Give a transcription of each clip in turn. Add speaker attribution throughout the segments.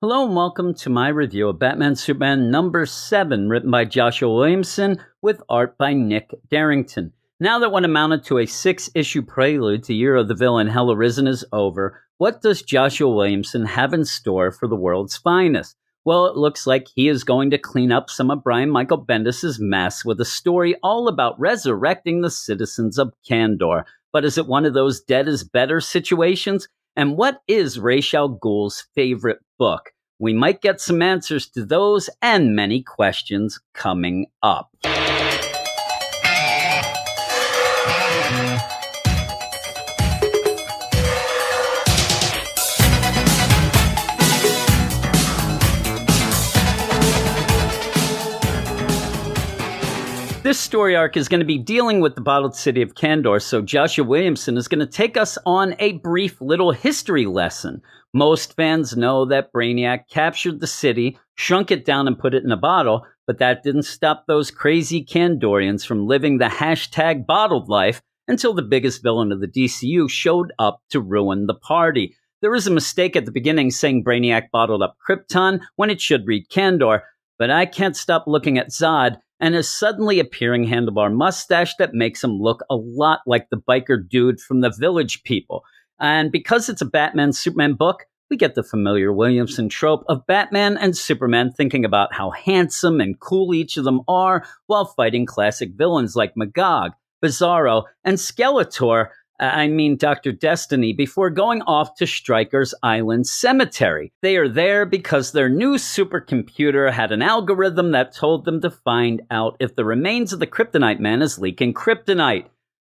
Speaker 1: Hello and welcome to my review of Batman Superman number 7, written by Joshua Williamson with art by Nick Darrington. Now that what amounted to a 6-issue prelude to Year of the Villain Hell Arisen is over, what does Joshua Williamson have in store for the world's finest? Well, it looks like he is going to clean up some of Brian Michael Bendis' mess with a story all about resurrecting the citizens of Kandor. But is it one of those dead is better situations? And what is Ra's al Ghul's favorite book? We might get some answers to those and many questions coming up. This story arc is going to be dealing with the bottled city of Kandor, so Joshua Williamson is going to take us on a brief little history lesson. Most fans know that Brainiac captured the city, shrunk it down and put it in a bottle, but that didn't stop those crazy Kandorians from living the hashtag bottled life until the biggest villain of the DCU showed up to ruin the party. There was a mistake at the beginning saying Brainiac bottled up Krypton when it should read Kandor, but I can't stop looking at Zod and his suddenly appearing handlebar mustache that makes him look a lot like the biker dude from the Village People. And because it's a Batman-Superman book, we get the familiar Williamson trope of Batman and Superman thinking about how handsome and cool each of them are while fighting classic villains like Magog, Bizarro, and Skeletor, Dr. Destiny, before going off to Stryker's Island Cemetery. They are there because their new supercomputer had an algorithm that told them to find out if the remains of the Kryptonite Man is leaking kryptonite.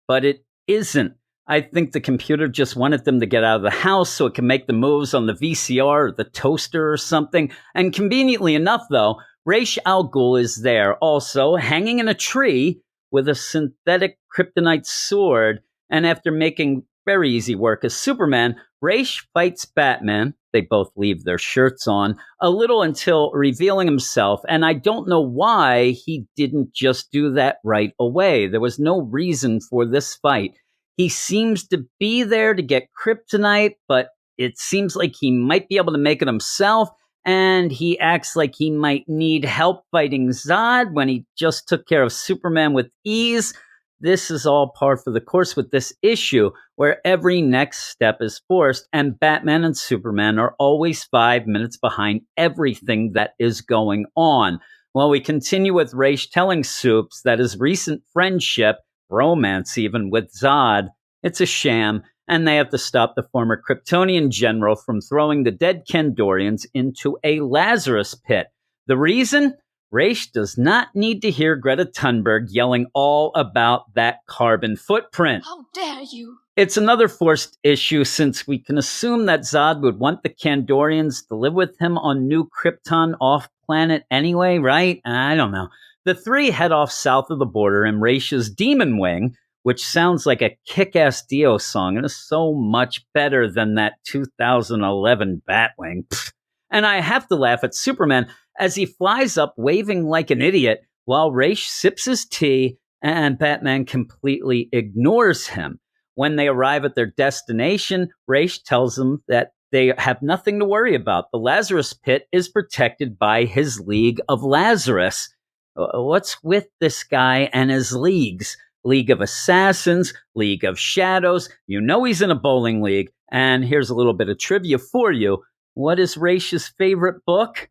Speaker 1: But it isn't. I think the computer just wanted them to get out of the house so it can make the moves on the VCR or the toaster or something. And conveniently enough, though, Ra's al Ghul is there also, hanging in a tree with a synthetic kryptonite sword. And after making very easy work as Superman, Ra's fights Batman. They both leave their shirts on a little until revealing himself. And I don't know why he didn't just do that right away. There was no reason for this fight. He seems to be there to get kryptonite, but it seems like he might be able to make it himself. And he acts like he might need help fighting Zod when he just took care of Superman with ease. This is all par for the course with this issue, where every next step is forced, and Batman and Superman are always 5 minutes behind everything that is going on. While we continue with Ra's telling Supes that his recent friendship, romance even, with Zod, it's a sham, and they have to stop the former Kryptonian general from throwing the dead Kandorians into a Lazarus pit. The reason? Ra's does not need to hear Greta Thunberg yelling all about that carbon footprint.
Speaker 2: How dare you?
Speaker 1: It's another forced issue since we can assume that Zod would want the Kandorians to live with him on New Krypton off-planet anyway, right? I don't know. The three head off south of the border in Ra's Demon Wing, which sounds like a kick-ass Dio song and is so much better than that 2011 Batwing. Pfft. And I have to laugh at Superman as he flies up waving like an idiot while Ra's sips his tea and Batman completely ignores him. When they arrive at their destination, Ra's tells them that they have nothing to worry about. The Lazarus Pit is protected by his League of Lazarus. What's with this guy and his leagues? League of Assassins, League of Shadows. You know he's in a bowling league. And here's a little bit of trivia for you. What is Ra's favorite book?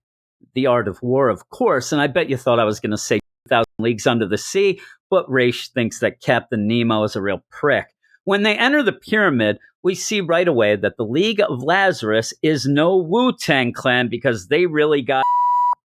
Speaker 1: The Art of War, of course. And I bet you thought I was going to say 2,000 Leagues Under the Sea, but Ra's thinks that Captain Nemo is a real prick. When they enter the pyramid, we see right away that the League of Lazarus is no Wu-Tang Clan because they really got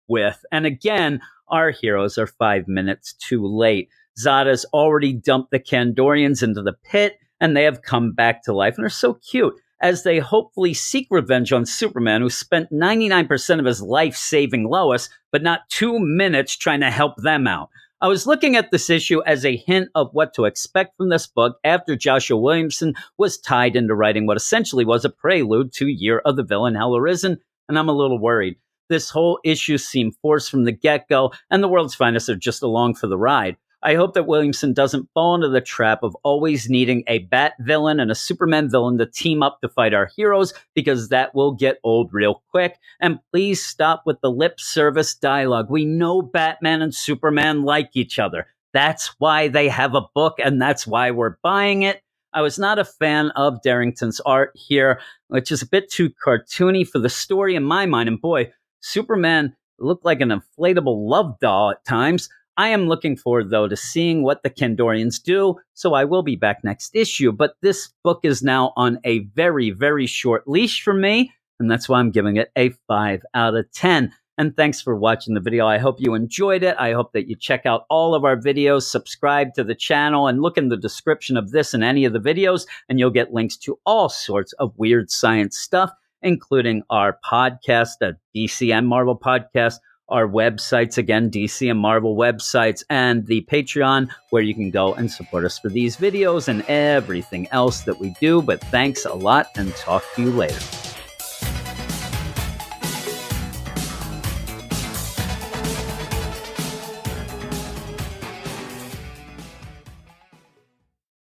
Speaker 1: with. And again, our heroes are 5 minutes too late. Zod has already dumped the Kandorians into the pit, and they have come back to life and are so cute as they hopefully seek revenge on Superman, who spent 99% of his life saving Lois, but not 2 minutes trying to help them out. I was looking at this issue as a hint of what to expect from this book after Joshua Williamson was tied into writing what essentially was a prelude to Year of the Villain Hell Arisen, and I'm a little worried. This whole issue seemed forced from the get-go, and the world's finest are just along for the ride. I hope that Williamson doesn't fall into the trap of always needing a Bat villain and a Superman villain to team up to fight our heroes, because that will get old real quick. And please stop with the lip service dialogue. We know Batman and Superman like each other. That's why they have a book, and that's why we're buying it. I was not a fan of Darrington's art here, which is a bit too cartoony for the story in my mind. And boy, Superman looked like an inflatable love doll at times. I am looking forward, though, to seeing what the Kandorians do, so I will be back next issue. But this book is now on a very, very short leash for me, and that's why I'm giving it a 5 out of 10. And thanks for watching the video. I hope you enjoyed it. I hope that you check out all of our videos, subscribe to the channel, and look in the description of this and any of the videos, and you'll get links to all sorts of weird science stuff, including our podcast, a DC and Marvel podcast, our websites, again, DC and Marvel websites, and the Patreon, where you can go and support us for these videos and everything else that we do. But thanks a lot, and talk to you later.